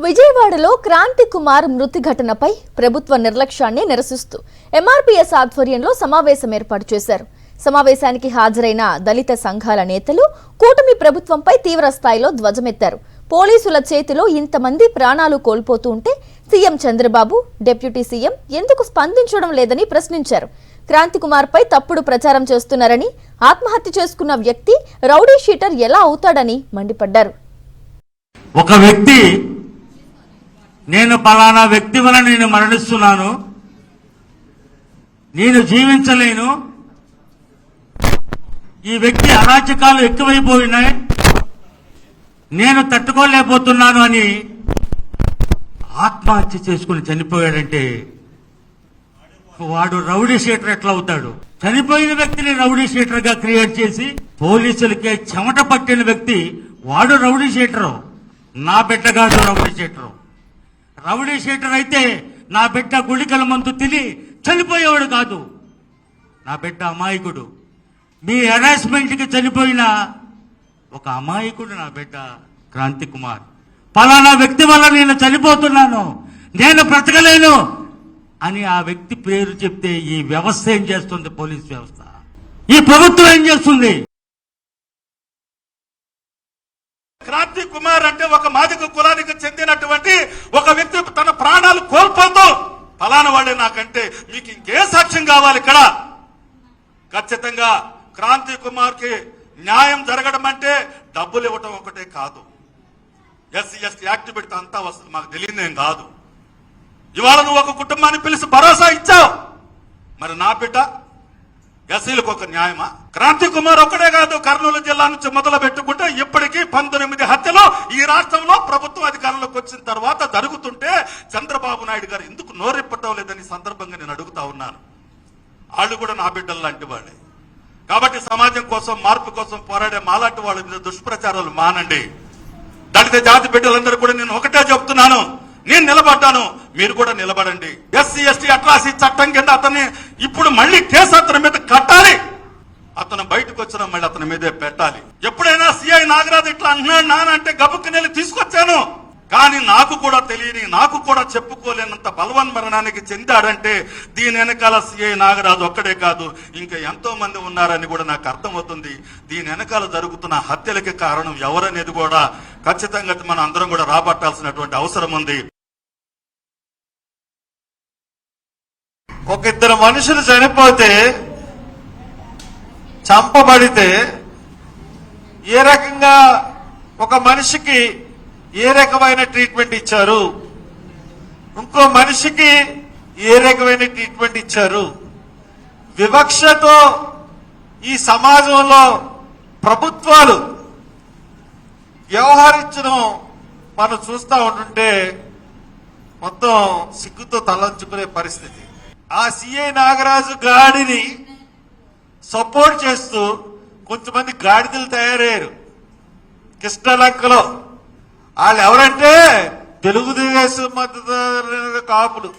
విజయవాడలో క్రాంతి కుమార్ మృతి ఘటనపై ప్రభుత్వ నిర్లక్ష్యాన్ని నిరసిస్తూ ఎంఆర్పీఎస్ ఆధ్వర్యంలో సమావేశం ఏర్పాటు చేశారు. సమావేశానికి హాజరైన దళిత సంఘాల నేతలు కూటమి ప్రభుత్వంపై తీవ్ర స్థాయిలో ధ్వజమెత్తారు. పోలీసుల చేతిలో ఇంతమంది ప్రాణాలు కోల్పోతూ ఉంటే సీఎం చంద్రబాబు, డిప్యూటీ సీఎం ఎందుకు స్పందించడం లేదని ప్రశ్నించారు. క్రాంతి కుమార్ పై తప్పుడు ప్రచారం చేస్తున్నారని, ఆత్మహత్య చేసుకున్న వ్యక్తి రౌడీ షీటర్ ఎలా అవుతాడని మండిపడ్డారు. ఒక వ్యక్తి నేను పలానా వ్యక్తి వల్ల నేను మరణిస్తున్నాను, నేను జీవించలేను, ఈ వ్యక్తి అరాచకాలు ఎక్కువైపోయినాయి, నేను తట్టుకోలేకపోతున్నాను అని ఆత్మహత్య చేసుకుని చనిపోయాడంటే వాడు రౌడీ షీటర్ ఎట్లా అవుతాడు? చనిపోయిన వ్యక్తిని రౌడీ షీటర్ గా క్రియేట్ చేసి పోలీసులకే చెమట పట్టిన వ్యక్తి వాడు రౌడీ షీటరు. నా బిడ్డ కాదు రౌడీ షీటరు. రౌడీ షీటర్ అయితే నా బిడ్డ గుళికల మందు తిని చనిపోయేవాడు కాదు. నా బిడ్డ అమాయకుడు. మీ హెరాస్మెంట్ కి చనిపోయిన ఒక అమాయకుడు నా బిడ్డ క్రాంతి కుమార్. పలానా వ్యక్తి వల్ల నేను చనిపోతున్నాను, నేను బ్రతకలేను అని ఆ వ్యక్తి పేరు చెప్తే ఈ వ్యవస్థ ఏం చేస్తుంది? పోలీస్ వ్యవస్థ, ఈ ప్రభుత్వం ఏం చేస్తుంది? క్రాంతి కుమార్ అంటే ఒక మాదిగ కులానికి చెందినటువంటి ఒక వ్యక్తి తన ప్రాణాలు కోల్పోతూ ఫలానా వాడే నాకంటే మీకు ఇంకే సాక్ష్యం కావాలి? ఇక్కడ ఖచ్చితంగా క్రాంతి కుమార్ కి న్యాయం జరగడం అంటే డబ్బులు ఇవ్వటం ఒకటే కాదు. ఎస్సీ ఎస్టీ యాక్ట్ పెడితే అంతా వస్తుంది, మాకు తెలియదేం కాదు. ఇవాళ నువ్వు ఒక కుటుంబాన్ని పిలిచి భరోసా ఇచ్చావు, మరి నా బిడ్డ ఎస్సీలకు ఒక న్యాయమా? క్రాంతి కుమార్ ఒక్కడే కాదు, కర్నూలు జిల్లా నుంచి మొదలు పెట్టుకుంటే ఇప్పటికీ 19 హత్యలు ఈ రాష్ట్రంలో ప్రభుత్వం అధికారంలోకి వచ్చిన తర్వాత జరుగుతుంటే చంద్రబాబు నాయుడు గారు ఎందుకు నోరెప్పటం లేదని సందర్భంగా నేను అడుగుతా ఉన్నాను. వాళ్ళు కూడా నా బిడ్డలు లాంటి వాళ్ళే. కాబట్టి సమాజం కోసం, మార్పు కోసం పోరాడే మాలాంటి వాళ్ళ మీద దుష్ప్రచారాలు మానండి. దళిత జాతి బిడ్డలందరూ కూడా నేను ఒకటే చెప్తున్నాను, నేను నిలబడ్డాను, మీరు కూడా నిలబడండి. ఎస్సీ ఎస్టీ అట్రాసిటీ చట్టం కింద అతన్ని ఇప్పుడు మళ్ళీ కేసు అతని మీద కట్టాలి. అతను బయటకు వచ్చినా మళ్ళీ అతని మీదే పెట్టాలి. ఎప్పుడైనా సిఐ నాగరాజు ఇట్లా అంటున్నాడు నానంటే గబుక్కు నెల్లి తీసుకొచ్చాను. కానీ నాకు కూడా తెలియని, నాకు కూడా చెప్పుకోలేనంత బలవన్మరణానికి చెందాడంటే దీని వెనకాల సిఐ నాగరాజు ఒక్కడే కాదు, ఇంకా ఎంతో మంది ఉన్నారని కూడా నాకు అర్థమవుతుంది. దీని వెనకాల జరుగుతున్న హత్యలకి కారణం ఎవరనేది కూడా ఖచ్చితంగా మనం అందరం కూడా రాబట్టాల్సినటువంటి అవసరం ఉంది. ఒక ఇద్దరు మనుషులు చనిపోతే, చంపబడితే ఏ రకంగా ఒక మనిషికి ఏ రకమైన ట్రీట్మెంట్ ఇచ్చారు, ఇంకో మనిషికి ఏ రకమైన ట్రీట్మెంట్ ఇచ్చారు? వివక్షతో ఈ సమాజంలో ప్రభుత్వాలు వ్యవహరించడం మనం చూస్తూ ఉంటుంటే మొత్తం సిగ్గుతో తలంచుకునే పరిస్థితి. ఆ సిఐ నాగరాజు గాడిని సపోర్ట్ చేస్తూ కొంతమంది గాడిదలు తయారయ్యారు కృష్ణలంకలో. వాళ్ళు ఎవరంటే తెలుగుదేశం మద్దతు కాపులు,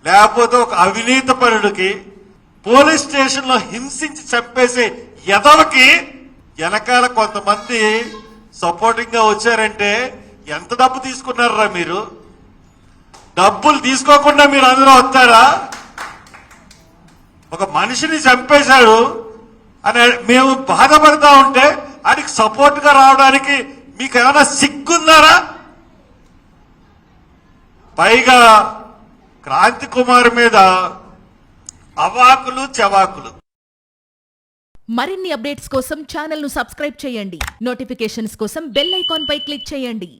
లేకపోతే ఒక అవినీత పరుడికి పోలీస్ స్టేషన్ లో హింసించి చంపేసే ఎదవకి వెనకాల కొంతమంది సపోర్టింగ్ గా వచ్చారంటే ఎంత డబ్బు తీసుకున్నారా మీరు? డబ్బులు తీసుకోకుండా మీరు అందరూ వస్తారా? ఒక మనిషిని చంపేశాడు అని మేము బాధపడతా ఉంటే ఆయనకి సపోర్ట్ గా రావడానికి మీకు ఏమైనా సిగ్గుందారా? పైగా క్రాంతి కుమార్ మీద అవాకులు చెవాకులు. మరిన్ని అప్డేట్స్ కోసం ఛానల్ ను సబ్స్క్రైబ్ చేయండి. నోటిఫికేషన్స్ కోసం బెల్ ఐకాన్ పై క్లిక్ చేయండి.